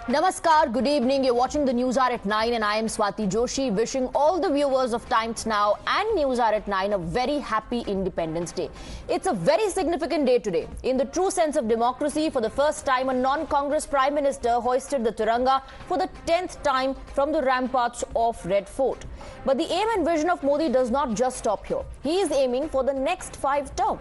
Namaskar, good evening. You're watching the Newshour at 9 and I am Swati Joshi, wishing all the viewers of Times Now and Newshour at 9 a very happy Independence Day. It's a very significant day today. In the true sense of democracy, for the first time, a non-Congress Prime Minister hoisted the Tiranga for the 10th time from the ramparts of Red Fort. But the aim and vision of Modi does not just stop here. He is aiming for the next 5 terms.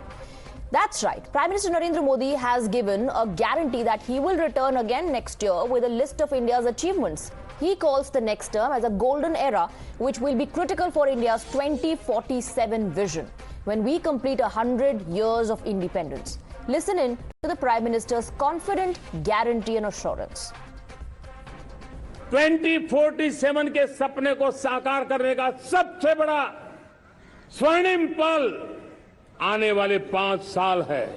That's right. Prime Minister Narendra Modi has given a guarantee that he will return again next year with a list of India's achievements. He calls the next term as a golden era, which will be critical for India's 2047 vision, when we complete 100 years of independence. Listen in to the Prime Minister's confident guarantee and assurance. 2047 के सपने को साकार करने का सबसे बड़ा स्वर्णिम पल आने वाले 5 साल है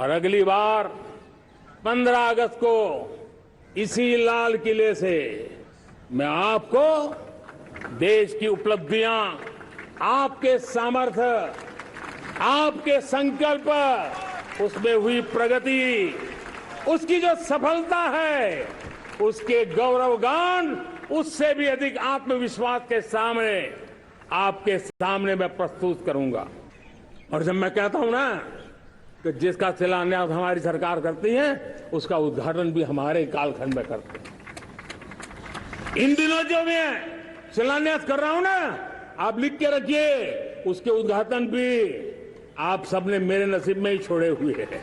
और अगली बार 15 अगस्त को इसी लाल किले से मैं आपको देश की उपलब्धियां, आपके सामर्थ्य, आपके संकल्प, उसमें हुई प्रगति, उसकी जो सफलता है, उसके गौरवगान, उससे भी अधिक आत्मविश्वास के सामने आपके सामने मैं प्रस्तुत करूंगा। और जब मैं कहता हूं ना कि जिसका शिलान्यास हमारी सरकार करती है, उसका उद्घाटन भी हमारे कालखंड में करते हैं। इन दिनों जो मैं शिलान्यास कर रहा हूं ना, आप लिख के रखिए, उसके उद्घाटन भी आप सबने मेरे नसीब में ही छोड़े हुए हैं।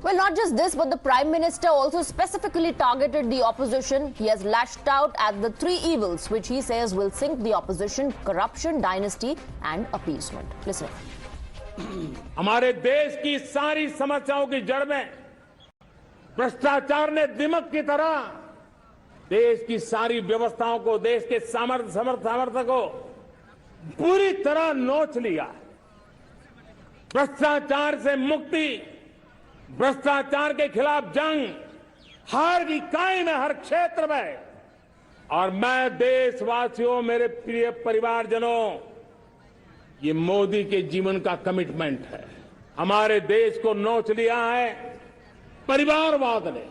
Well, not just this, but the Prime Minister also specifically targeted the opposition. He has lashed out at the 3 evils, which he says will sink the opposition: corruption, dynasty and appeasement. Listen. हमारे देश की सारी समस्याओं की जड़ में भ्रष्टाचार ने दिमक की तरह देश की सारी व्यवस्थाओं को, देश के सामर्थ्य को पूरी तरह नोच लिया। भ्रष्टाचार से मुक्ति, भ्रष्टाचार के खिलाफ जंग हर इकाई में, हर क्षेत्र में। और मैं देशवासियों, मेरे प्रिय परिवारजनों, ये मोदी के जीवन का कमिटमेंट है। हमारे देश को नोच लिया है परिवारवाद ने।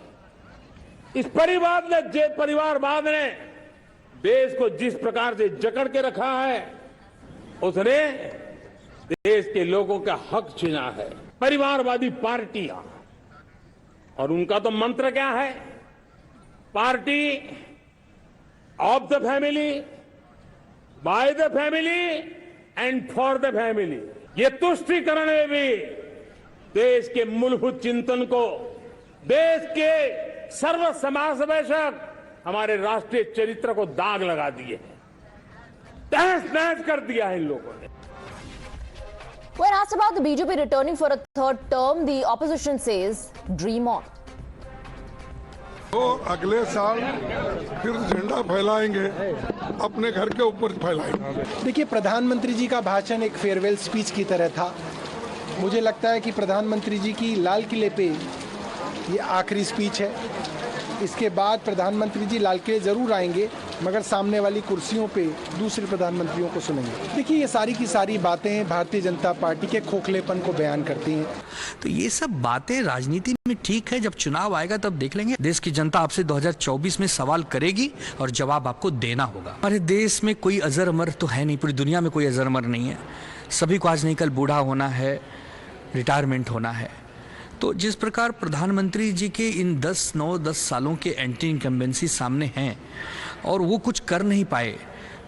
इस परिवारवाद ने देश को जिस प्रकार से जकड़ के रखा है, उसने देश के लोगों का हक छीना है। परिवारवादी पार्टियां, और उनका तो मंत्र क्या है? Party of the family, by the family and for the family. ये तुष्टीकरण में भी देश के मूलभूत चिंतन को, देश के सर्व समावेशक हमारे राष्ट्रीय चरित्र को दाग लगा दिए हैं, तहस-नहस कर दिया है इन लोगों ने। When asked about the BJP returning for a 3rd term, the opposition says, dream on. तो अगले साल फिर झंडा फैलाएंगे, अपने घर के ऊपर फैलाएंगे। देखिए, प्रधानमंत्री जी का भाषण एक फेयरवेल स्पीच की तरह था। मुझे लगता है कि प्रधानमंत्री जी की लाल किले पे ये आखिरी स्पीच है। इसके बाद प्रधानमंत्री जी लाल किले जरूर आएंगे, मगर सामने वाली कुर्सियों पे दूसरे प्रधानमंत्रियों को सुनेंगे। देखिए, ये सारी की सारी बातें भारतीय जनता पार्टी के खोखलेपन को बयान करती हैं। तो ये सब बातें राजनीति में ठीक है, जब चुनाव आएगा तब देख लेंगे। देश की जनता आपसे 2024 में सवाल करेगी और जवाब आपको देना होगा। हमारे देश में कोई अजर अमर तो है नहीं, पूरी दुनिया में कोई अजर अमर नहीं है। सभी को आज नहीं कल बूढ़ा होना है, रिटायरमेंट होना है। तो जिस प्रकार प्रधानमंत्री जी के इन 10 सालों के एंटी इनकम्बेंसी सामने हैं और वो कुछ कर नहीं पाए,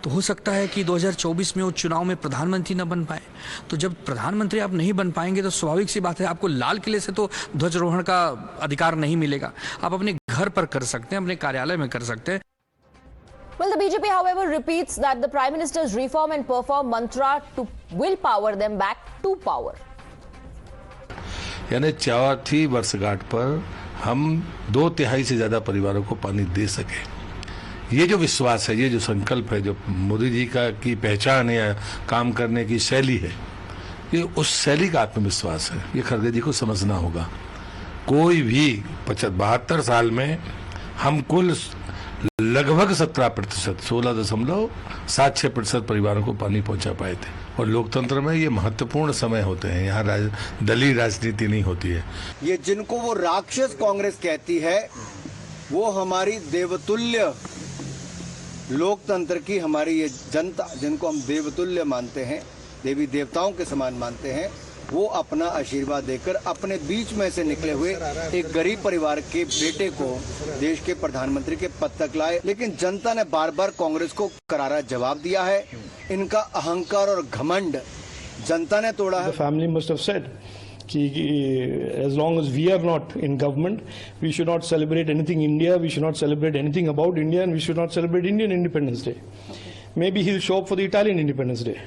तो हो सकता है कि 2024 में वो चुनाव में प्रधानमंत्री न बन पाए। तो जब प्रधानमंत्री आप नहीं बन पाएंगे, तो स्वाभाविक सी बात है, आपको लाल किले से तो ध्वजारोहण का अधिकार नहीं मिलेगा। आप अपने घर पर कर सकते हैं, अपने कार्यालय में कर सकते हैं। Well, the BJP, however, repeats that the Prime Minister's reform and perform mantra will power them back to power. यानी 4थी वर्षगांठ पर हम 2/3 से ज्यादा परिवारों को पानी दे सके। ये जो विश्वास है, ये जो संकल्प है, जो मोदी जी की पहचान है, काम करने की शैली है, ये उस शैली का आत्मविश्वास है। ये खड़गे जी को समझना होगा। कोई भी 72 साल में हम कुल लगभग 17%, 16.76% परिवारों को पानी पहुंचा पाए थे। और लोकतंत्र में ये महत्वपूर्ण समय होते हैं, यहाँ दलीय राजनीति नहीं होती है। ये जिनको वो राक्षस कांग्रेस कहती है, वो हमारी देवतुल्य लोकतंत्र की हमारी ये जनता, जिनको हम देवतुल्य मानते हैं, देवी देवताओं के समान मानते हैं, वो अपना आशीर्वाद देकर अपने बीच में से निकले हुए एक गरीब परिवार के बेटे को देश के प्रधानमंत्री के पद तक लाए। लेकिन जनता ने बार बार कांग्रेस को करारा जवाब दिया है। इनका अहंकार और घमंड जनता ने तोड़ा है। The family must have said कि as long as we are not in government, we should not celebrate anything India, we should not celebrate anything about India, and we should not celebrate Indian Independence Day. Maybe he'll show up for the Italian Independence Day.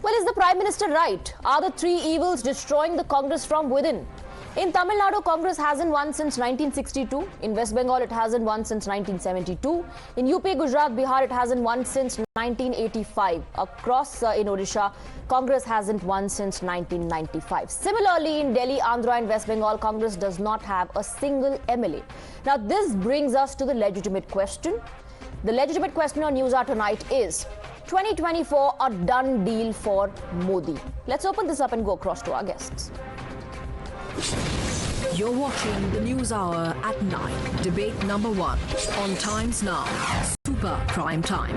Well, is the Prime Minister right? Are the three evils destroying the Congress from within? In Tamil Nadu, Congress hasn't won since 1962. In West Bengal, it hasn't won since 1972. In UP, Gujarat, Bihar, it hasn't won since 1985. Across in Odisha, Congress hasn't won since 1995. Similarly, in Delhi, Andhra and West Bengal, Congress does not have a single MLA. Now, this brings us to the legitimate question. The legitimate question on Newshour tonight is 2024 a done deal for Modi? Let's open this up and go across to our guests. You're watching the News Hour at 9. Debate number 1 on Times Now. Super Prime Time.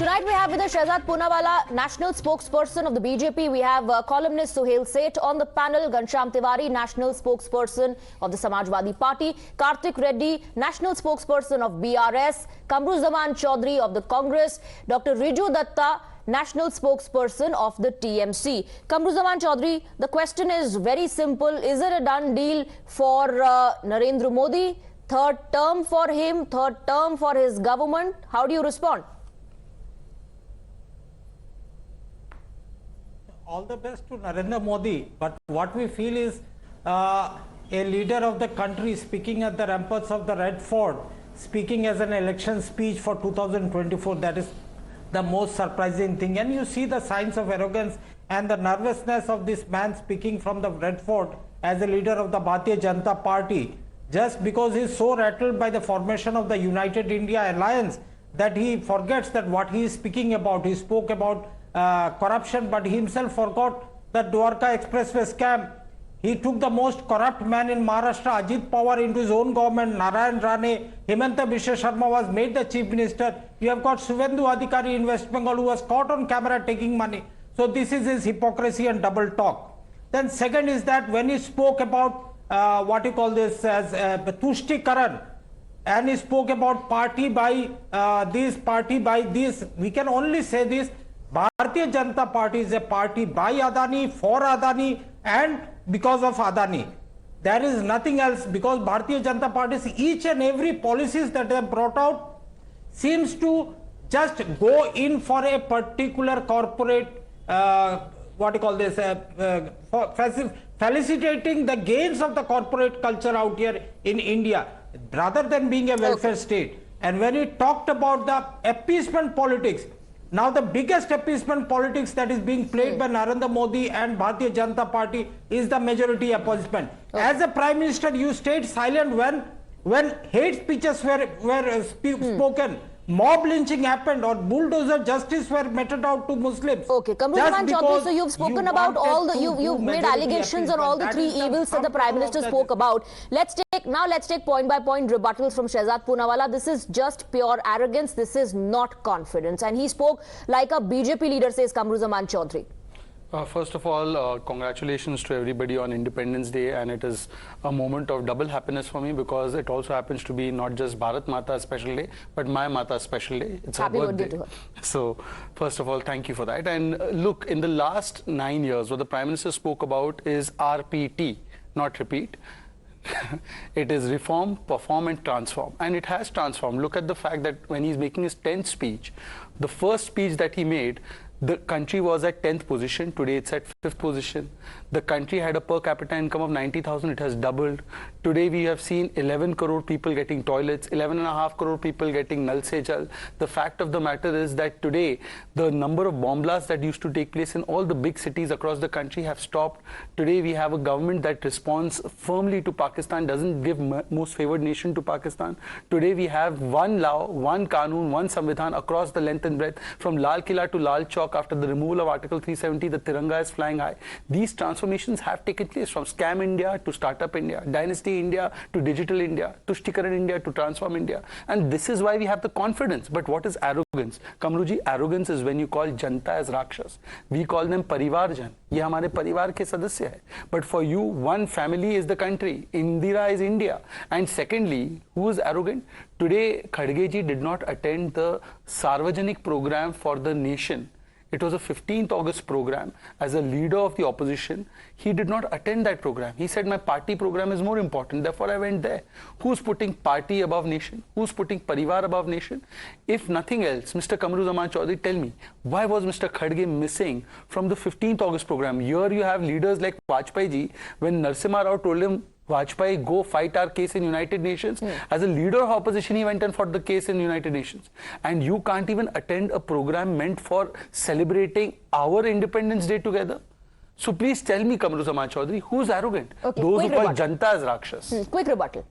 Tonight we have with us Shehzad Poonawala, national spokesperson of the BJP. We have columnist Suhail Seth on the panel, Ghanshyam Tiwari, national spokesperson of the Samajwadi Party, Kartik Reddy, national spokesperson of BRS, Kamru Choudhury of the Congress, Dr. Riju Datta, national spokesperson of the TMC. Kamru Choudhury, the question is very simple. Is it a done deal for Narendra Modi? Third term for him, third term for his government? How do you respond? All the best to Narendra Modi, but what we feel is a leader of the country speaking at the ramparts of the Red Fort, speaking as an election speech for 2024, that is the most surprising thing. And you see the signs of arrogance and the nervousness of this man speaking from the Red Fort as a leader of the Bharatiya Janata Party, just because he is so rattled by the formation of the United India Alliance that he forgets that what he is speaking about. He spoke about corruption, but he himself forgot the Dwarka Expressway scam. He took the most corrupt man in Maharashtra, Ajit Pawar, into his own government. Narayan Rane, Himanta Biswa Sharma was made the chief minister. You have got Suvendu Adhikari in West Bengal who was caught on camera taking money. So this is his hypocrisy and double talk. Then second is that when he spoke about what you call this as Tushti-karan, and he spoke about party by this, party by this, we can only say this: Bharatiya Janata Party is a party by Adani, for Adani, and because of Adani. There is nothing else, because Bharatiya Janata Party's each and every policies that they have brought out seems to just go in for a particular corporate, what you call this, felicitating the gains of the corporate culture out here in India, rather than being a welfare state. And when he talked about the appeasement politics, now the biggest appeasement politics that is being played by Narendra Modi and Bharatiya Janata Party is the majority appeasement. As a Prime Minister, you stayed silent when hate speeches were spoken, mob lynching happened, or bulldozer justice were meted out to Muslims. Okay, Kamru Choudhury, so you've spoken about all the, you've made allegations on all the three evils that the Prime Minister spoke about. Let's take point by point rebuttals from Shehzad Poonawala. This is just pure arrogance. This is not confidence. And he spoke like a BJP leader, says Kamru Choudhury. First of all, congratulations to everybody on Independence Day, and it is a moment of double happiness for me because it also happens to be not just Bharat Mata Special Day, but my Mata Special Day. It's her birthday. To her. So, first of all, thank you for that. And look, in the last 9 years, what the Prime Minister spoke about is RPT, not repeat. It is reform, perform and transform, and it has transformed. Look at the fact that when he's making his 10th speech, the first speech that he made, The country was at 10th position. Today it's at 5th position. The country had a per capita income of 90,000. It has doubled. Today we have seen 11 crore people getting toilets, 11.5 crore people getting Nal Se Jal. The fact of the matter is that today the number of bomb blasts that used to take place in all the big cities across the country have stopped. Today we have a government that responds firmly to Pakistan, doesn't give most favored nation to Pakistan. Today we have one law, one Kanun, one Samvidhan across the length and breadth, from Lal Killa to Lal Chowk. After the removal of Article 370, the Tiranga is flying high. These transformations have taken place, from Scam India to Startup India, Dynasty India to Digital India, Tushtikaran India to Transform India. And this is why we have the confidence. But what is arrogance? Kamruji, arrogance is when you call Janta as Rakshas. We call them Parivarjan. ये हमारे परिवार के सदस्य है. But for you, one family is the country. Indira is India. And secondly, who is arrogant? Today, Kharge ji did not attend the Sarvajanik program for the nation. It was a 15th August program. As a leader of the opposition, he did not attend that program. He said, my party program is more important, therefore I went there. Who's putting party above nation? Who's putting parivar above nation? If nothing else, Mr. Kamru Choudhury, tell me, why was Mr. Kharge missing from the 15th August program? Here you have leaders like Vajpayee ji, when Narasimha Rao told him, Vajpayee, go fight our case in United Nations. As a leader of opposition, he went and fought the case in United Nations. And you can't even attend a program meant for celebrating our Independence Day together. So please tell me, Kamru Choudhury, who's arrogant? Okay, those who call rebuttal. Janta as Rakshas. Quick rebuttal.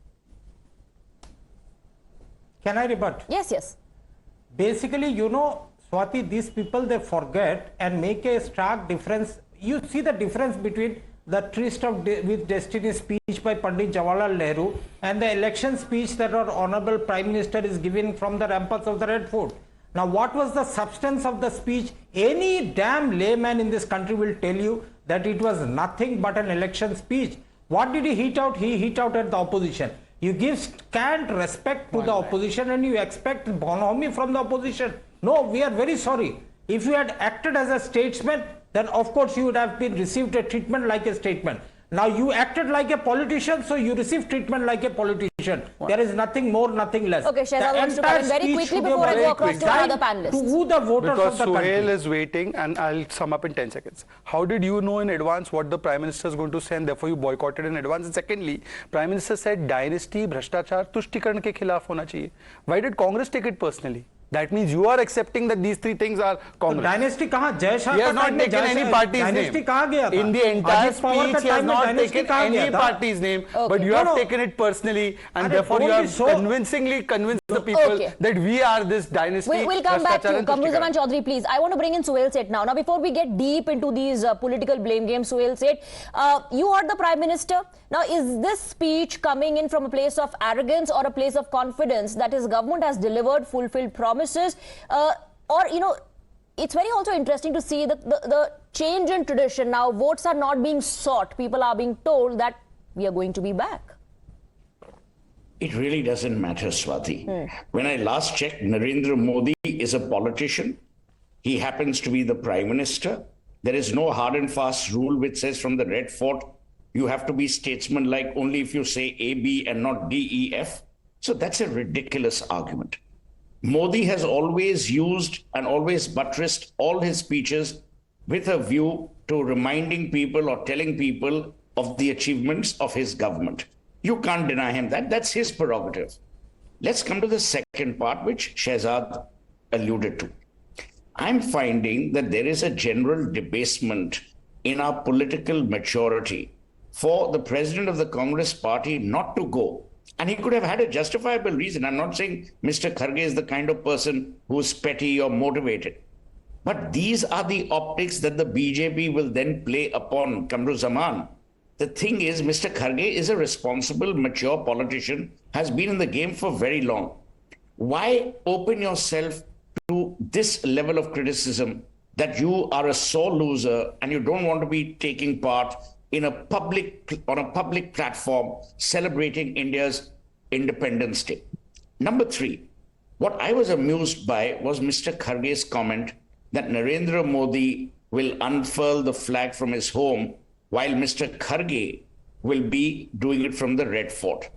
Can I rebut? Yes, yes. Basically, you know, Swati, these people, they forget and make a stark difference. You see the difference between the Tryst with Destiny speech by Pandit Jawaharlal Nehru and the election speech that our Honorable Prime Minister is giving from the ramparts of the Red Fort. Now, what was the substance of the speech? Any damn layman in this country will tell you that it was nothing but an election speech. What did he hit out? He hit out at the opposition. You give scant respect to the opposition and you expect bonhomie from the opposition. No, we are very sorry. If you had acted as a statesman, then of course you would have been received a treatment like a statesman. Now you acted like a politician, so you received treatment like a politician. There is nothing more, nothing less. Okay, Shehzad wants to come in very quickly before I go across to another panelist. To who the voters Because of the country. Suhail is waiting, and I'll sum up in 10 seconds. How did you know in advance what the Prime Minister is going to say, and therefore you boycotted in advance? And secondly, Prime Minister said dynasty, bhrashtachar, tushtikaran ke khilaf hona chahiye. Why did Congress take it personally? That means you are accepting that these three things are Congress. Dynasty kahan? Jai Shah He has not taken any party's dynasty name. kahan gaya tha? In the entire Ajit Pawar speech, ka he has time mein not dynasty taken kahan any gaya tha? party's name. Okay. But you have taken it personally, and therefore you have convincingly convinced the people that we are this dynasty. We'll come back to Bhrashtachar and Kamru Tushtikaran. Choudhury, please. I want to bring in Suhail Seth now. Now, before we get deep into these political blame games, Suhail Seth, you heard the Prime Minister. Now, is this speech coming in from a place of arrogance or a place of confidence that his government has delivered fulfilled promises? Or, you know, it's very also interesting to see that the change in tradition. Now, votes are not being sought. People are being told that we are going to be back. It really doesn't matter, Swati. When I last checked, Narendra Modi is a politician. He happens to be the Prime Minister. There is no hard and fast rule which says from the Red Fort, you have to be statesman-like only if you say A, B and not D, E, F. So that's a ridiculous argument. Modi has always used and always buttressed all his speeches with a view to reminding people or telling people of the achievements of his government. You can't deny him that. That's his prerogative. Let's come to the second part, which Shehzad alluded to. I'm finding that there is a general debasement in our political maturity for the president of the Congress party not to go. And he could have had a justifiable reason. I'm not saying Mr. Kharge is the kind of person who's petty or motivated. But these are the optics that the BJP will then play upon Kamru Zaman. The thing is, Mr. Kharge is a responsible, mature politician, has been in the game for very long. Why open yourself to this level of criticism that you are a sore loser and you don't want to be taking part on a public platform celebrating India's Independence Day? Number three, what I was amused by was Mr. Kharge's comment that Narendra Modi will unfurl the flag from his home while Mr. Kharge will be doing it from the Red Fort.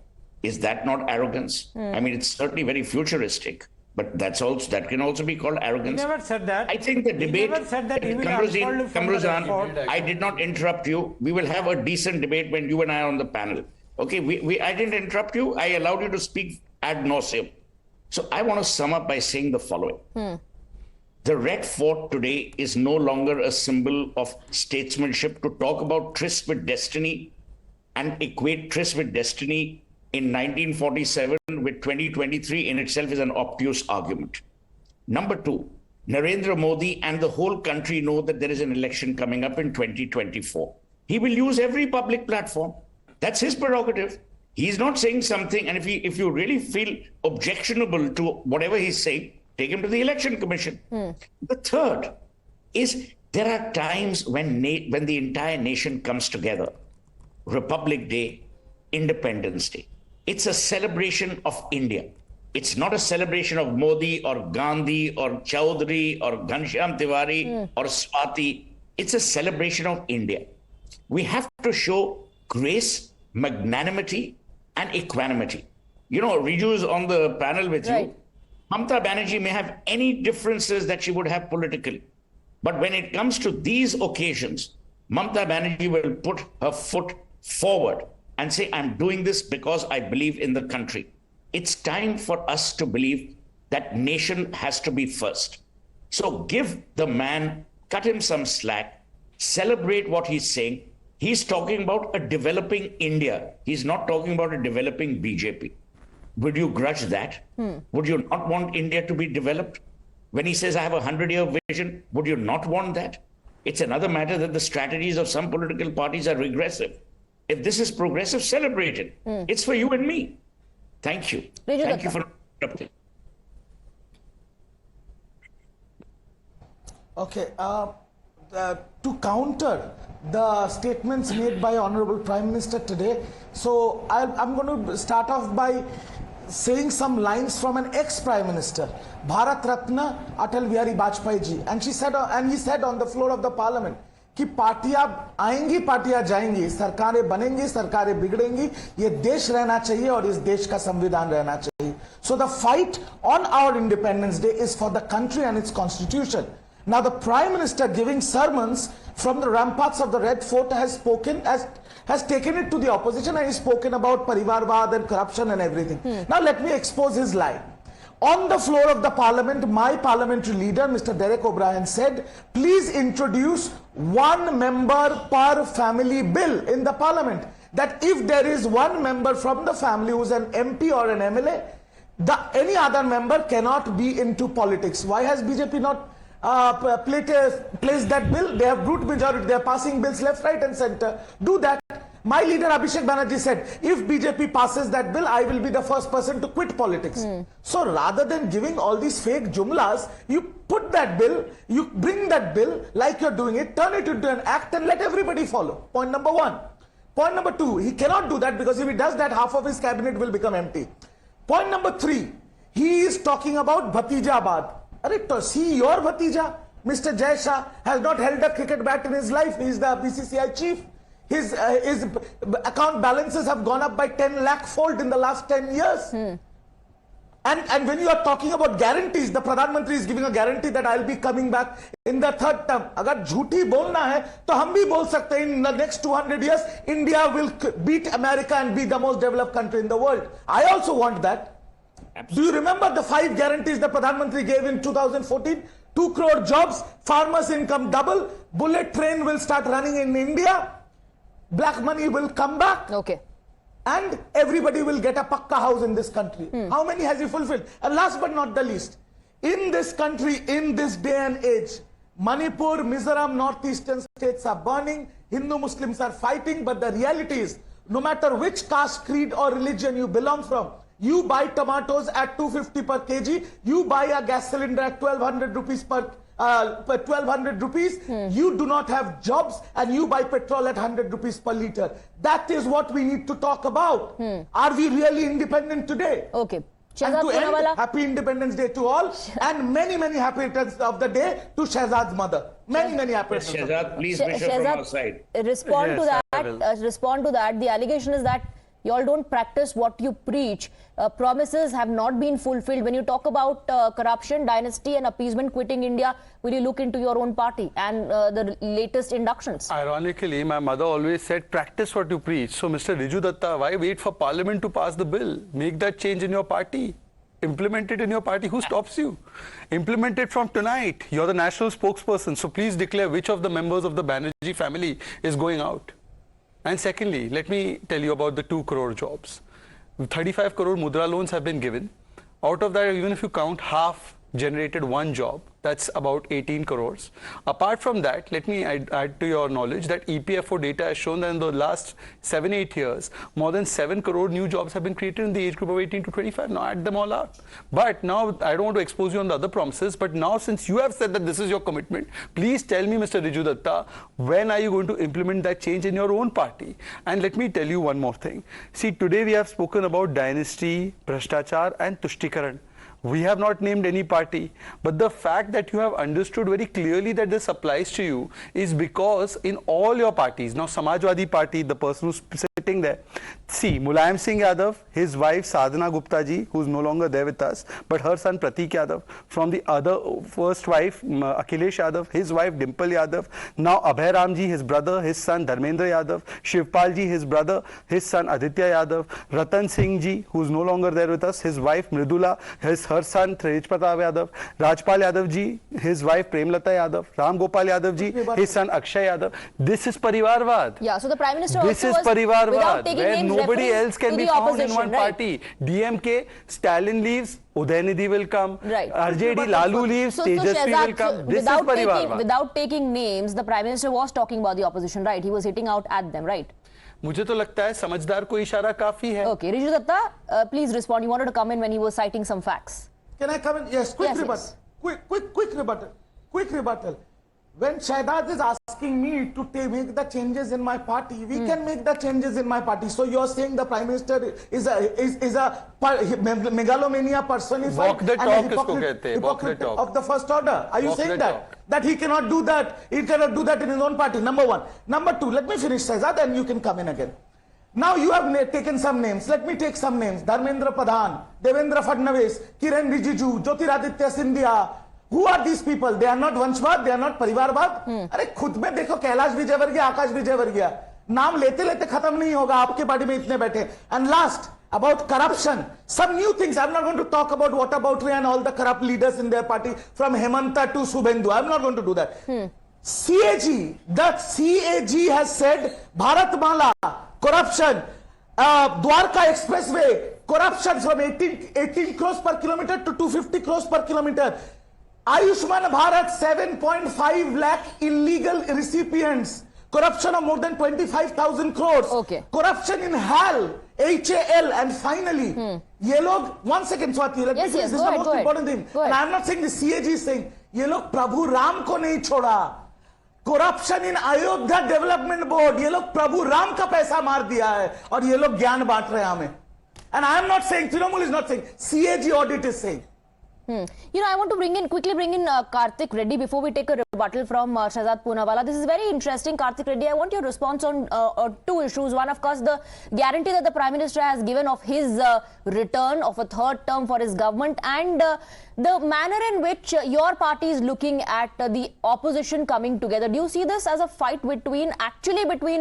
Is that not arrogance? I mean, it's certainly very futuristic. But that can also be called arrogance. He never said that. I think the debate. He never said that he will unfold from the Red Fort. I did not interrupt you. We will have a decent debate when you and I are on the panel. Okay, I didn't interrupt you. I allowed you to speak ad nauseum. So I want to sum up by saying the following. The Red Fort today is no longer a symbol of statesmanship. To talk about tryst with destiny and equate tryst with destiny in 1947 with 2023 in itself is an obtuse argument. Number two, Narendra Modi and the whole country know that there is an election coming up in 2024. He will use every public platform. That's his prerogative. He's not saying something, and if you really feel objectionable to whatever he's saying, take him to the Election Commission. The third is there are times when the entire nation comes together. Republic Day, Independence Day. It's a celebration of India. It's not a celebration of Modi or Gandhi or Choudhury or Ghanshyam Tiwari or Swati. It's a celebration of India. We have to show grace, magnanimity, and equanimity. You know, Riju is on the panel with you. Mamata Banerjee may have any differences that she would have politically. But when it comes to these occasions, Mamata Banerjee will put her foot forward and say, I'm doing this because I believe in the country. It's time for us to believe that nation has to be first. So give the man, cut him some slack, celebrate what he's saying. He's talking about a developing India. He's not talking about a developing BJP. Would you grudge that? Would you not want India to be developed? When he says, I have a 100-year vision, would you not want that? It's another matter that the strategies of some political parties are regressive. If this is progressive, celebrate it. It's for you and me. Thank you. Thank you for interrupting. Okay. To counter the statements made by Honorable Prime Minister today, so I'm going to start off by saying some lines from an ex-Prime Minister, Bharat Ratna Atal Bihari Vajpayee ji, and he said on the floor of the Parliament कि पार्टियां आएंगी पार्टियां जाएंगी, सरकारें बनेंगी सरकारें बिगड़ेंगी, ये देश रहना चाहिए और इस देश का संविधान रहना चाहिए. So the fight on our Independence Day is for the country and its constitution. Now the Prime Minister giving sermons from the ramparts of the Red Fort has taken it to the opposition and he's spoken about Parivarvad and corruption and everything. Now let me expose his lie. On the floor of the Parliament, my parliamentary leader, Mr. Derek O'Brien, said, please introduce one member per family bill in the Parliament. That if there is one member from the family who's an MP or an MLA, any other member cannot be into politics. Why has BJP not placed that bill? They have brute majority. They are passing bills left, right and center. Do that. My leader Abhishek Banerjee said, if BJP passes that bill, I will be the first person to quit politics. So rather than giving all these fake jumlas, you put that bill, you bring that bill like you're doing it, turn it into an act and let everybody follow. Point number one. Point number two, he cannot do that because if he does that, half of his cabinet will become empty. Point number three, he is talking about Bhatijabad. See your Bhatija, Mr. Jai Shah, has not held a cricket bat in his life. He is the BCCI chief. His account balances have gone up by 10 lakh fold in the last 10 years. And when you are talking about guarantees, the Pradhan Mantri is giving a guarantee that I'll be coming back in the third term. Agar jhuti bolna hai, to hum bhi bol sakte hain, in the next 200 years, India will beat America and be the most developed country in the world. I also want that. Absolutely. Do you remember the 5 guarantees the Pradhan Mantri gave in 2014? 2 crore jobs, farmers' income double, bullet train will start running in India. Black money will come back. Okay. And everybody will get a pakka house in this country. How many has he fulfilled? And last but not the least, in this country, in this day and age, Manipur, Mizoram, northeastern states are burning, Hindu Muslims are fighting, but the reality is, no matter which caste, creed or religion you belong from, you buy tomatoes at 250 per kg, you buy a gas cylinder at 1200 rupees per 1200 rupees, you do not have jobs and you buy petrol at 100 rupees per litre. That is what we need to talk about. Are we really independent today? Okay. And to end, happy Independence Day to all and many happy returns of the day to Shehzad's mother. Many happy returns. Shehzad, please wish her from our side. Respond to that. The allegation is that You all don't practice what you preach. Promises have not been fulfilled. When you talk about corruption, dynasty and appeasement quitting India, will you look into your own party and the latest inductions? Ironically, my mother always said, practice what you preach. So, Mr. Riju Datta, why wait for Parliament to pass the bill? Make that change in your party. Implement it in your party. Who stops you? Implement it from tonight. You're the national spokesperson. So please declare which of the members of the Banerjee family is going out. And secondly, let me tell you about the 2 crore jobs. 35 crore mudra loans have been given. Out of that, even if you count half generated 1 job, that's about 18 crores. Apart from that, let me add to your knowledge that EPFO data has shown that in the last 7-8 years, more than 7 crore new jobs have been created in the age group of 18 to 25. Now add them all up. But now, I don't want to expose you on the other promises, but now since you have said that this is your commitment, please tell me, Mr. Riju Datta, when are you going to implement that change in your own party? And let me tell you one more thing. See, today we have spoken about dynasty, Bhrashtachar and Tushtikaran. We have not named any party, but the fact that you have understood very clearly that this applies to you is because in all your parties, now Samajwadi Party, the person who's sitting there, see, Mulayam Singh Yadav, his wife Sadhana Gupta ji, who's no longer there with us, but her son Pratik Yadav, from the other first wife, Akhilesh Yadav, his wife Dimple Yadav, now Abhay Ram ji, his brother, his son Dharmendra Yadav, Shivpal ji, his brother, his son Aditya Yadav, Ratan Singh ji, who's no longer there with us, his wife Mridula, her son Tej Pratap Yadav, Rajpal Yadav ji, his wife Premlata Yadav, Ram Gopal Yadav ji, his son Akshay Yadav. This is Parivarvad. Yeah, so the Prime Minister this also is Parivarvad, where nobody else can be found in one party. DMK, Stalin leaves, Udaynidhi will come. Right. RJD, Lalu leaves, Tejasvi will come. This is Parivarvad. Without taking names, the Prime Minister was talking about the opposition, right? He was hitting out at them, right? मुझे तो लगता है समझदार को इशारा काफी है. Okay, Riju Datta, please respond. You wanted to come in when he was citing some facts. Can I come in? Yes, quick rebuttal. Yes. Quick rebuttal. When Shahidad is asking me to make the changes in my party, we can make the changes in my party. So you're saying the Prime Minister is a megalomania personified walk the talk hypocrite of the first order. Are you saying that he cannot do that? He cannot do that in his own party. Number one. Number two, let me finish, Shahzad, and you can come in again. Now you have taken some names. Let me take some names. Dharmendra Pradhan, Devendra Fadnavis, Kiren Rijiju, Jyotiraditya Scindia. Who are these people? They are not Vanshvad, they are not Parivarvad. अरे खुद में देखो कैलाश विजयवर्गीय, आकाश विजयवर्गीय, नाम लेते लेते खत्म नहीं होगा, आपके पार्टी में इतने बैठे. And last, about corruption, some new things. I'm not going to talk about whataboutery and all the corrupt leaders in their party from Hemanta to Subhendu. I'm not going to do that. CAG, the CAG has said Bharatmala, corruption, Dwarka Expressway, corruption from 18 crores per kilometer to 250 crores per kilometer. Ayushman Bharat, 7.5 lakh illegal recipients. Corruption of more than 25,000 crores. Okay. Corruption in HAL, and finally, ye log, 1 second, Swati, let me finish. This is the most important thing. And I'm not saying the CAG is saying, ye log Prabhu Ram ko nahi choda. Corruption in Ayodhya Development Board, ये लोग प्रभु राम का पैसा मार दिया है और ये लोग ज्ञान बांट रहे हैं हमें. And I am not saying, Trinamool is not saying, CAG audit is saying. You know, I want to quickly bring in Karthik Reddy before we take a rebuttal from Shahzad Poonawala. This is very interesting, Karthik Reddy. I want your response on 2 issues. One, of course, the guarantee that the Prime Minister has given of his return of a 3rd term for his government, and the manner in which your party is looking at the opposition coming together. Do you see this as a fight between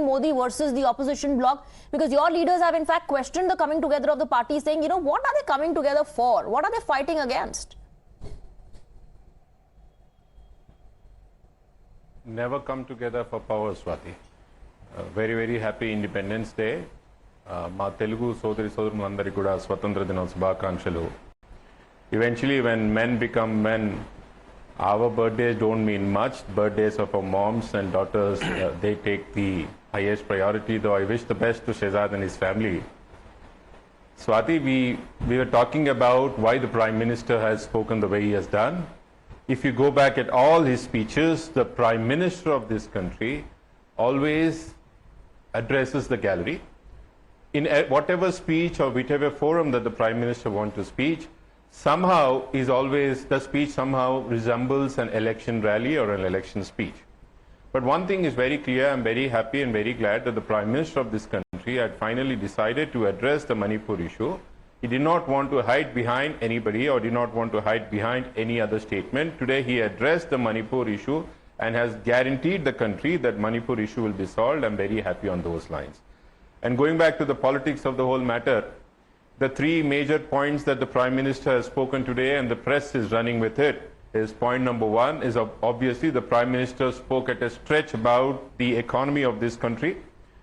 Modi versus the opposition bloc? Because your leaders have in fact questioned the coming together of the party, saying, you know, what are they coming together for? What are they fighting against? Never come together for power, Swati. Very, very happy Independence Day. మా తెలుగు సోదరి సోదరులందరి కూడా స్వతంత్ర దిన శుభాకాంక్షలు. Eventually, when men become men, our birthdays don't mean much. Birthdays of our moms and daughters, they take the highest priority, though I wish the best to Shehzad and his family. Swati, we were talking about why the Prime Minister has spoken the way he has done. If you go back at all his speeches, the Prime Minister of this country always addresses the gallery. In whatever speech or whichever forum that the Prime Minister wants to speak, the speech somehow resembles an election rally or an election speech. But one thing is very clear, I'm very happy and very glad that the Prime Minister of this country had finally decided to address the Manipur issue. He did not want to hide behind anybody or did not want to hide behind any other statement. Today he addressed the Manipur issue and has guaranteed the country that Manipur issue will be solved. I'm very happy on those lines. And going back to the politics of the whole matter, the three major points that the Prime Minister has spoken today and the press is running with it is point number one is obviously the Prime Minister spoke at a stretch about the economy of this country.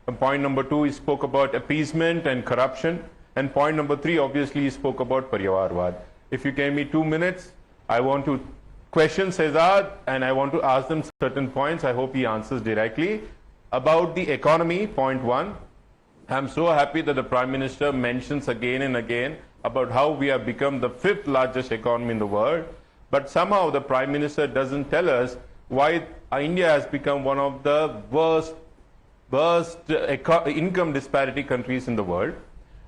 And point number two, he spoke about appeasement and corruption. And point number three, obviously, he spoke about Parivarwad. If you give me 2 minutes, I want to question Shehzad and I want to ask them certain points. I hope he answers directly. About the economy, point one, I'm so happy that the Prime Minister mentions again and again about how we have become the 5th largest economy in the world. But somehow the Prime Minister doesn't tell us why India has become one of the worst income disparity countries in the world.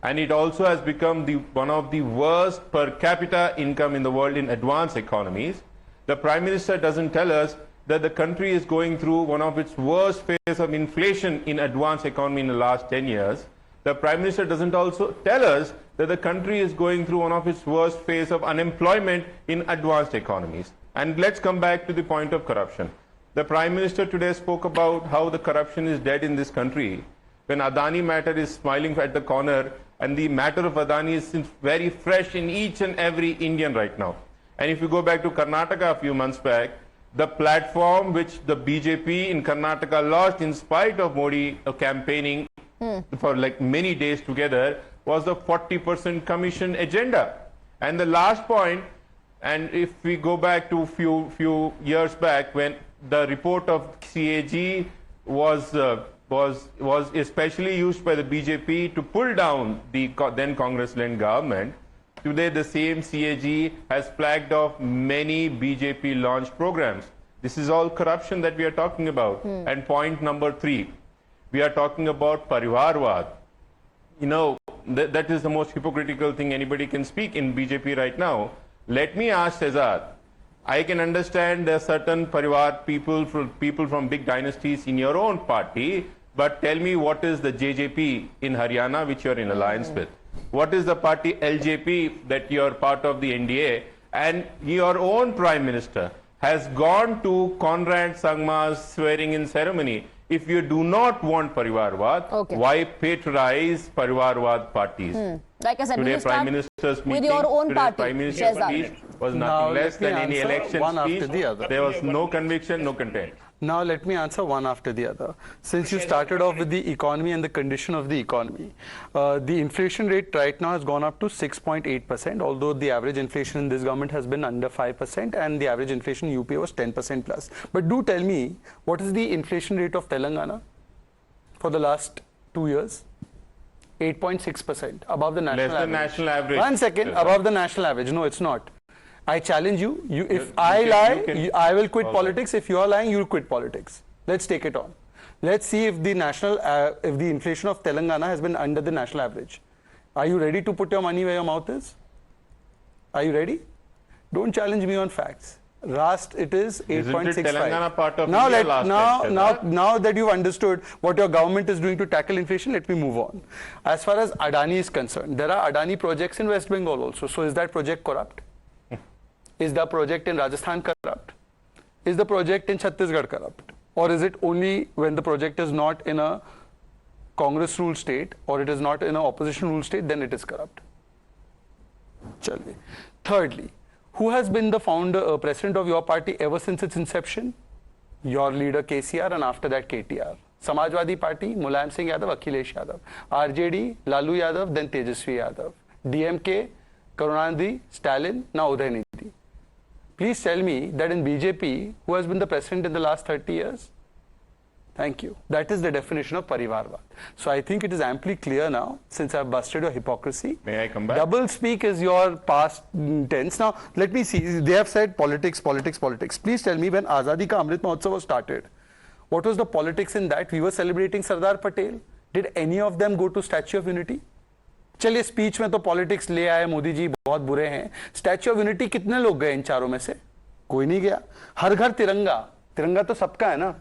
And it also has become one of the worst per capita income in the world in advanced economies. The Prime Minister doesn't tell us that the country is going through one of its worst phases of inflation in advanced economy in the last 10 years. The Prime Minister doesn't also tell us that the country is going through one of its worst phase of unemployment in advanced economies. And let's come back to the point of corruption. The Prime Minister today spoke about how the corruption is dead in this country. When Adani matter is smiling at the corner and the matter of Adani is very fresh in each and every Indian right now. And if you go back to Karnataka a few months back, the platform which the BJP in Karnataka lost in spite of Modi campaigning for like many days together was the 40% commission agenda. And the last point, and if we go back to few years back when the report of CAG was especially used by the BJP to pull down the then Congress-led government, today the same CAG has flagged off many BJP launched programs. This is all corruption that we are talking about. And point number three, we are talking about Parivarwad. You know, that is the most hypocritical thing anybody can speak in BJP right now. Let me ask Shehzad, I can understand there are certain Parivar people from big dynasties in your own party, but tell me what is the JJP in Haryana which you are in alliance with? What is the party LJP that you are part of the NDA? And your own Prime Minister has gone to Conrad Sangma's swearing-in ceremony. If you do not want Parivarwad, why patronize Parivarwad parties? Like I said, today Prime Minister's meeting, with your own party, Prime Minister's speech was nothing less than any election speech. There was no conviction, no content. Now let me answer one after the other. Since you started off with the economy and the condition of the economy, the inflation rate right now has gone up to 6.8%, although the average inflation in this government has been under 5% and the average inflation in UP was 10% plus. But do tell me, what is the inflation rate of Telangana for the last 2 years? 8.6%, above the national average. Less than national average. 1 second, above the national average. No, it's not. I challenge you. If I lie, I will quit politics. If you are lying, you will quit politics. Let's take it on. Let's see if the inflation of Telangana has been under the national average. Are you ready to put your money where your mouth is? Are you ready? Don't challenge me on facts. Last it is 8.65. Now that you've understood what your government is doing to tackle inflation, let me move on. As far as Adani is concerned, there are Adani projects in West Bengal also. So is that project corrupt? Is the project in Rajasthan corrupt? Is the project in Chhattisgarh corrupt? Or is it only when the project is not in a Congress ruled state or it is not in an opposition ruled state, then it is corrupt? Thirdly, who has been the president of your party ever since its inception? Your leader KCR and after that KTR. Samajwadi Party, Mulayam Singh Yadav, Akhilesh Yadav. RJD, Lalu Yadav, then Tejasvi Yadav. DMK, Karunanidhi, Stalin, now Udayanidhi. Please tell me that in BJP, who has been the president in the last 30 years? Thank you. That is the definition of Parivarwad. So I think it is amply clear now, since I have busted your hypocrisy. May I come back? Double speak is your past tense. Now, let me see. They have said politics, politics, politics. Please tell me when Azadi Ka Amrit Mahotsav was started, what was the politics in that? We were celebrating Sardar Patel. Did any of them go to Statue of Unity? चलिए speech में तो politics ले आए मोदी जी, बहुत बुरे हैं. Statue of unity कितने लोग गए इन चारों में से? कोई नहीं गया. हर घर तिरंगा, तिरंगा तो सबका है ना.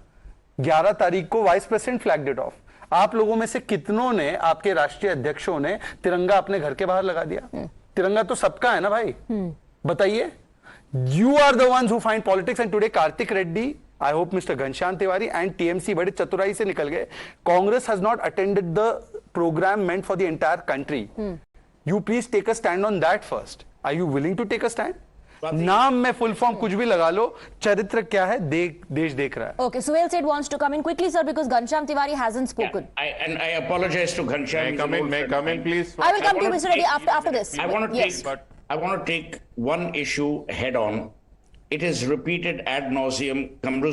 11 तारीख को vice president flagged it of. आप लोगों में से कितनों ने, आपके राष्ट्रीय अध्यक्षों ने तिरंगा अपने घर के बाहर लगा दिया? तिरंगा तो सबका है ना भाई, बताइए। You are the ones who find politics, and today Kartik Reddy, I hope Mr. Ghanshyam Tiwari and TMC बड़े चतुराई से निकल गए। Congress has not attended the program meant for the entire country. You please take a stand on that first. Are you willing to take a stand? नाम में full form कुछ भी लगा लो, चरित्र क्या है देश देख रहा है। Okay, Suhail Seth wants to come in quickly, sir, because Ghanshyam Tiwari hasn't spoken. Yeah, I apologize to Ghanshyam. May I come in, please? I will come to you, Mr. Reddy, after this. I want to take one issue head on. It is repeated ad nauseum. Kamru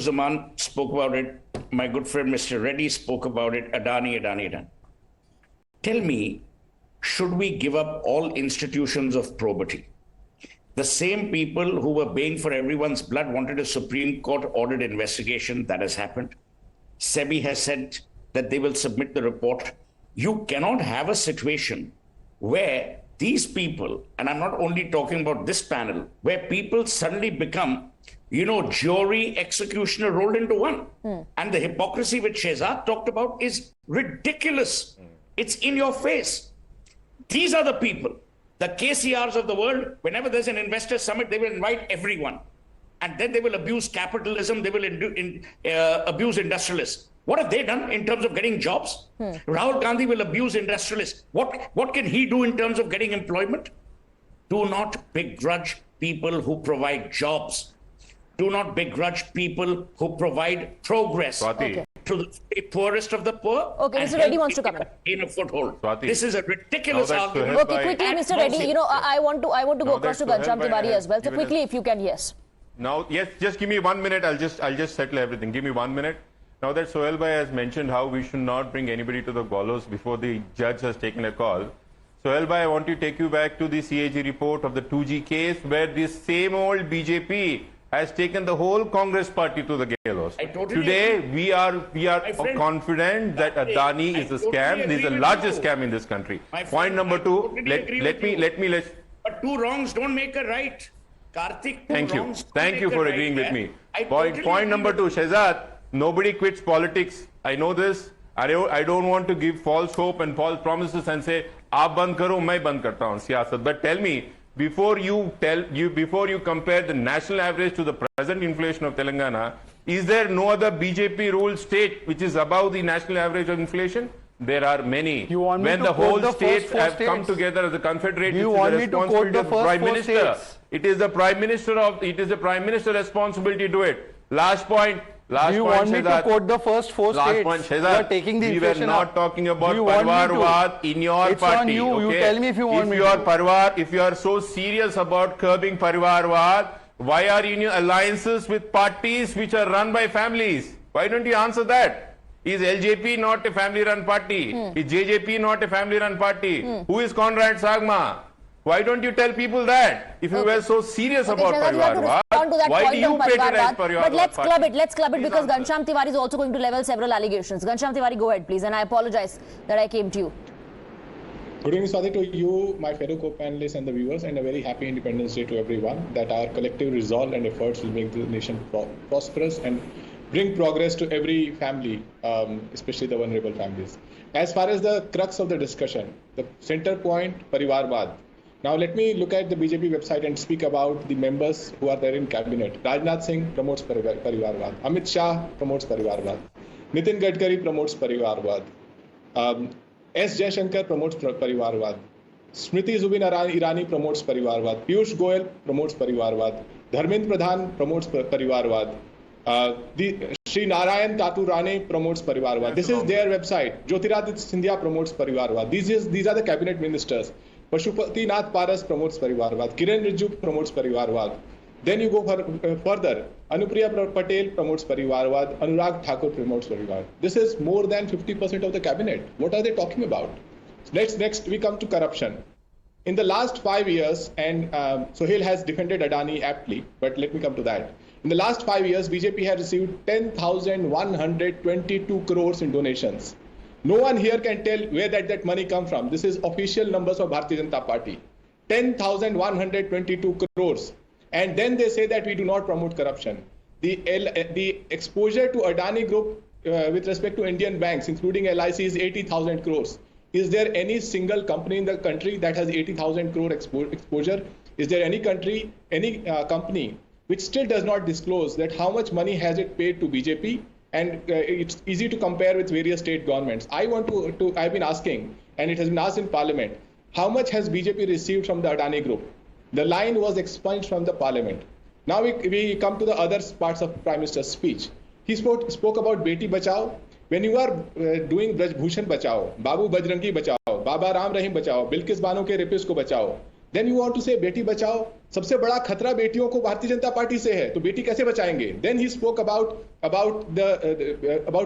spoke about it. My good friend Mr. Reddy spoke about it. Adani. Tell me, should we give up all institutions of probity? The same people who were baying for everyone's blood wanted a Supreme Court ordered investigation. That has happened. SEBI has said that they will submit the report. You cannot have a situation where these people, and I'm not only talking about this panel, where people suddenly become, jury, executioner rolled into one. And the hypocrisy which Shehzad talked about is ridiculous. It's in your face. These are the people, the KCRs of the world. Whenever there's an investor summit, they will invite everyone. And then they will abuse capitalism, they will abuse industrialists. What have they done in terms of getting jobs? Rahul Gandhi will abuse industrialists. What can he do in terms of getting employment? Do not begrudge people who provide jobs. Do not begrudge people who provide progress to the poorest of the poor. Okay, Mr. Reddy wants to come in a foothold. This is a ridiculous argument. Okay, quickly, Mr. Reddy. I want to go across to Ghanshyam Tiwari as well. So quickly, if you can, yes. Now, yes, just give me 1 minute. I'll just settle everything. Give me 1 minute. Now that Sohail Bhai has mentioned how we should not bring anybody to the gallows before the judge has taken a call, Sohail Bhai, I want to take you back to the CAG report of the 2G case, where this same old BJP has taken the whole Congress party to the gallows. Today, we are confident that Adani is a scam. It is the largest scam in this country. Point number two. Let me. But two wrongs don't make a right. Kartik. Thank you for agreeing with me. Point number two, Shehzad. Nobody quits politics. I know this. I don't want to give false hope and false promises and say, "Aap band karo, main band karta hun siyasat." But tell me, before you compare the national average to the present inflation of Telangana, is there no other BJP ruled state which is above the national average of inflation? There are many. When the whole states have come together as a confederate, it is the responsibility of the Prime Minister. It is the Prime Minister responsibility to do it. Last point. You want me to quote the first four states? You are taking the inflation. We were not talking about Parwarwad in your party. It's on you. Okay? You tell me if you want me to. If you are so serious about curbing Parwarwad, why are you in alliances with parties which are run by families? Why don't you answer that? Is LJP not a family-run party? Is JJP not a family-run party? Who is Conrad Sagma? Why don't you tell people that? If you were so serious about Parivarwad, why do you patronize Parivarwad? But let's club it because Ghanshyam Tiwari is also going to level several allegations. Ghanshyam Tiwari, go ahead please, and I apologize that I came to you. Good evening, Swati, to you, my fellow co-panelists and the viewers, and a very happy Independence Day to everyone, that our collective resolve and efforts will make the nation prosperous and bring progress to every family, especially the vulnerable families. As far as the crux of the discussion, the center point, Parivarwad. Now let me look at the BJP website and speak about the members who are there in cabinet. Rajnath Singh promotes Parivarwad. Amit Shah promotes Parivarwad. Nitin Gadkari promotes Parivarwad. S. Jaishankar promotes Parivarwad. Smriti Zubin Irani promotes Parivarwad. Piyush Goyal promotes Parivarwad. Dharmendra Pradhan promotes Parivarwad. Sri Narayan Tatu Rane promotes Parivarwad. This is their website. Jyotiraditya Scindia promotes Parivarwad. These are the cabinet ministers. Pashupati Nath Paras promotes Parivarwad. Kiran Rijju promotes Parivarwad. Then you go further. Anupriya Patel promotes Parivarwad. Anurag Thakur promotes Parivarwad. This is more than 50% of the cabinet. What are they talking about? Next we come to corruption. In the last 5 years, and Sohail has defended Adani aptly, but let me come to that. In the last 5 years, BJP has received 10,122 crores in donations. No one here can tell where that money come from. This is official numbers of Bharatiya Janata Party. 10,122 crores. And then they say that we do not promote corruption. the exposure to Adani Group with respect to Indian banks, including LIC, is 80,000 crores. Is there any single company in the country that has 80,000 crore exposure? Is there any country, any company which still does not disclose that how much money has it paid to BJP? And it's easy to compare with various state governments. I've been asking, and it has been asked in Parliament, how much has BJP received from the Adani Group? The line was expunged from the Parliament. Now we come to the other parts of Prime Minister's speech. He spoke about Beti Bachao. When you are doing Braj Bhushan Bachao, Babu Bajrangi Bachao, Baba Ram Rahim Bachao, Bilkis Bano ke rapist ko bachao, then you want to say Beti Bachao, सबसे बड़ा खतरा बेटियों को Bharatiya Janata party से है, तो बेटी कैसे बचाएंगे? Then he spoke about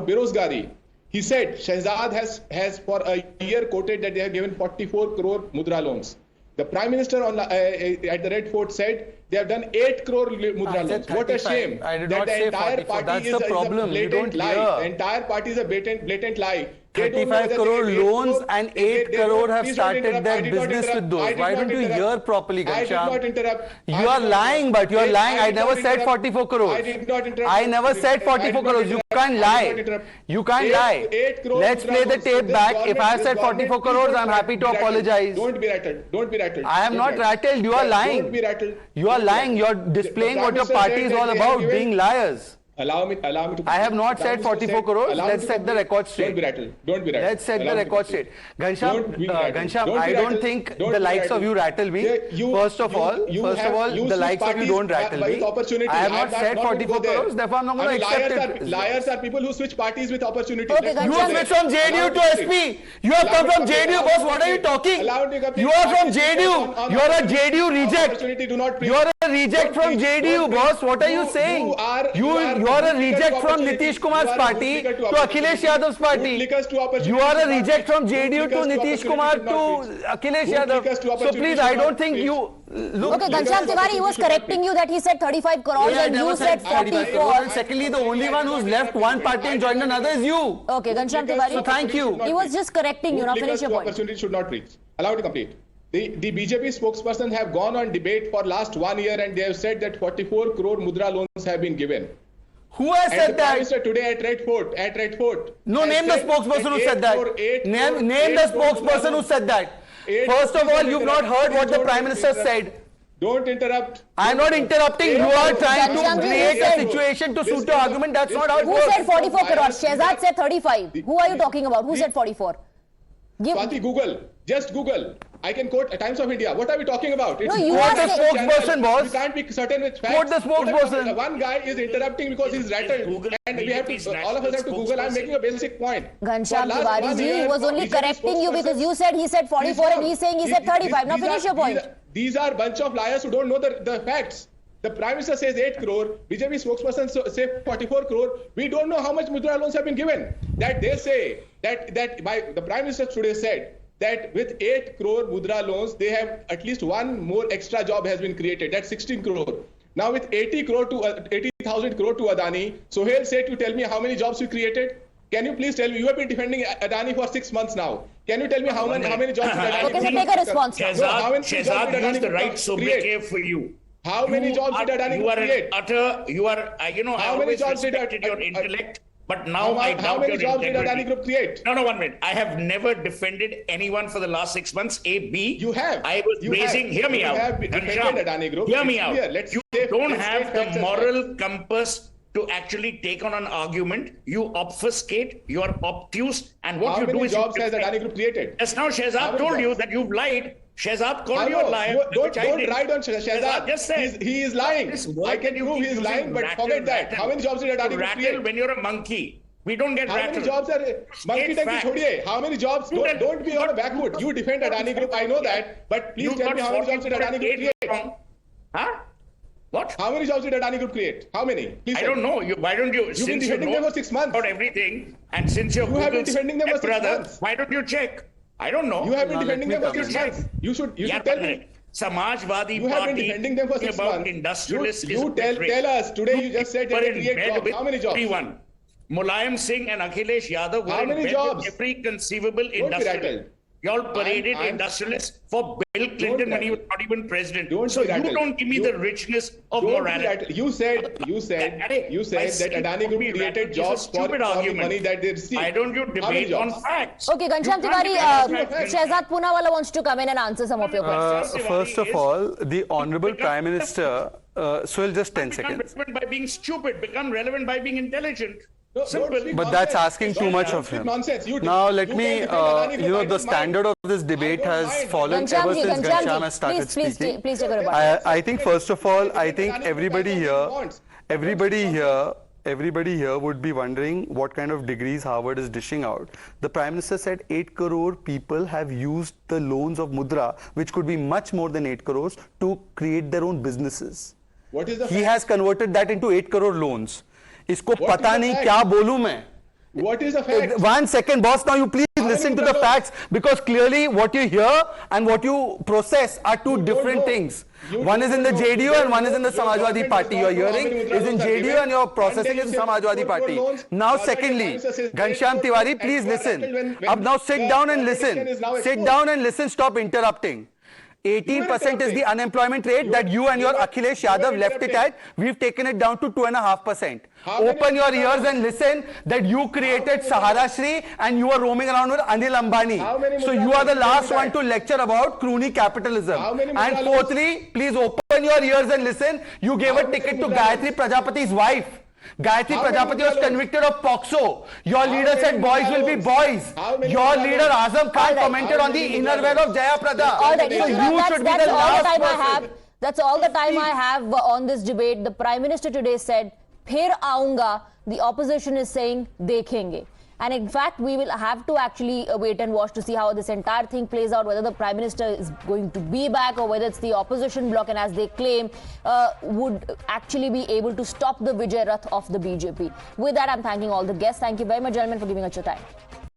बेरोजगारी. He said Shehzad has for a year quoted that they have given 44 crore mudra loans. The Prime Minister at the Red Fort said they have done 8 crore mudra loans. What a shame that the entire party is a blatant lie. The entire party is a blatant lie. 35 crore loans and 8 crore have started their business with those. Why don't you hear properly, Ghanshyam? I did not interrupt. You are lying, but you are lying. I never said 44 crores. I did not interrupt. I never said 44 crores. You can't lie. You can't lie. Let's play the tape back. If I have said 44 crores, I'm happy to apologize. Don't be rattled. Don't be rattled. I am not rattled. You are lying. Don't be rattled. You are lying. You are displaying what your party is all about, being liars. Allow me to. I have not said 44 crores. Let's set the record straight. Don't be rattled. Don't be rattled. Let's set the record straight. Ghanshyam, I don't think the likes of you rattle me. First of all, the likes of you don't rattle me. I have not said 44 crores. Therefore, I'm not going to accept it. Liars are people who switch parties with opportunity. Okay, you have switched from JDU to SP. You have come from JDU, boss. What are you talking? You are from JDU. You are a JDU reject. You are a reject from JDU, boss. What are you saying? You are a reject from Nitish Kumar's party to Akhilesh Yadav's party. You are a reject from JDU to Nitish Kumar to Akhilesh Yadav. So please, I don't think you... Look, okay, Ghanshyam Tiwari, he was correcting you that he said 35 crores and you said 44. And secondly, the only one who's left one party and joined another is you. Okay, Ghanshyam Tiwari. So thank you. He was just correcting you. Now finish your point. Opportunity should not reach. Allow me to complete. The BJP spokesperson have gone on debate for last 1 year and they have said that 44 crore mudra loans have been given. Who has said that? Prime Minister today at Red Fort. No, name the spokesperson who said that. Name the spokesperson who said that. First of all, you've not heard what the Prime Minister said. Don't interrupt. I am not interrupting. You are trying to create a situation to suit your argument. That's not how it works. Who said 44 crores? Shehzad said 35. Who are you talking about? Who said 44? Swati, Google. Just Google. I can quote Times of India. What are we talking about? No, you are the spokesperson, boss. You can't be certain with facts. Quote the spokesperson. One guy is interrupting because he's rattled. And we have to, all of us have to Google. I'm making a basic point. Ghanshyam Tiwari ji, he was only correcting you because you said he said 44 and he's saying he said 35. Now finish your point. These are a bunch of liars who don't know the facts. The Prime Minister says 8 crore, BJP spokesperson say 44 crore. We don't know how much mudra loans have been given. That they say that by the Prime Minister today said that with 8 crore mudra loans, they have at least one more extra job has been created. That's 16 crore. Now with 80,000 crore to Adani, Sohail said to tell me how many jobs we created. Can you please tell me? You have been defending Adani for 6 months now. Can you tell me how many jobs did Adani create? Okay, so take a response. Shehzad used the right sobriquet for you. How many jobs did Adani create? How many jobs did your intellect? But now how many jobs did Adani Group create? No, 1 minute. I have never defended anyone for the last 6 months. A, B. You have. I was raising. Hear me out. You have defended Adani Group. Hear me out. You don't have the moral compass to actually take on an argument. You obfuscate. You are obtuse, and what you do is. How many jobs has Adani Group created? Just now, Shehzad told you that you've lied. Shehzad called you a liar. Don't write on Shehzad. Just say he is lying. I can prove he is lying, but forget that. How many jobs did Adani Group create? When you're a monkey. We don't get rattled. How many jobs are monkey tanki chhodiye? How many jobs? Don't be on a backfoot. You defend Adani Group. I know that, but please tell me how many jobs did Adani Group create? Huh? What? How many jobs did Adani Group create? How many? Please I don't know. Why don't you? You've been defending them for 6 months. About everything, and since you have been defending them for 6 months. Why don't you check? I don't know. You have been defending them for 6 months. You should tell me. Samajwadi you have been defending them for 6 months. Industrialists you tell us today. You just said they create jobs. How many jobs? Mulayam Singh and Akhilesh Yadav were in bed with every conceivable industrialist. Y'all paraded industrialists for Bill Clinton when he was not even president. So you don't give me the richness of morality. You said that Adani Group created jobs for the money that they received. Why don't you debate on facts? Okay, Ghanshyam Tiwari, Shehzad Poonawalla wants to come in and answer some of your questions. First of all, the Honorable Prime Minister, Swell, just 10 seconds. Relevant by being stupid, become relevant by being intelligent. Simple. But that's asking too much of him. Now let me, the standard of this debate has fallen ever since Ghanshyam has started speaking. Please take a rebuttal. I think first of all, I think everybody here would be wondering what kind of degrees Harvard is dishing out. The Prime Minister said 8 crore people have used the loans of Mudra, which could be much more than 8 crores, to create their own businesses. What is the He has converted that into 8 crore loans. इसको पता नहीं क्या बोलूं मैं. What is the fact? 1 second, boss. Now you please listen to the facts, because clearly what you hear and what you process are two different things. One is in the JDU and one is in the Samajwadi Party. You're hearing is in JDU and you're processing is in Samajwadi Party. Now secondly, Ghanshyam Tiwari, please listen. Now sit down and listen. Sit down and listen. Stop interrupting. 18% is the unemployment rate that you and your Akhilesh Yadav left it at. We've taken it down to 2.5%. Open your ears and listen that you created Sahara Shri and you are roaming around with Anil Ambani. So you are the last one to lecture about crony capitalism. And fourthly, please open your ears and listen. You gave a ticket to Gayatri Prajapati's wife. Gayatri Prajapati was convicted of POXO. Your leader said boys will be boys. Your leader Azam Khan commented on the innerwear of Jaya Prada. All right, so you should be the last person. That's all the time I have on this debate. The Prime Minister today said, "Phir aunga." The opposition is saying, "Dekhenge." And in fact, we will have to actually wait and watch to see how this entire thing plays out, whether the Prime Minister is going to be back or whether it's the opposition bloc, and as they claim, would actually be able to stop the Vijay Rath of the BJP. With that, I'm thanking all the guests. Thank you very much, gentlemen, for giving us your time.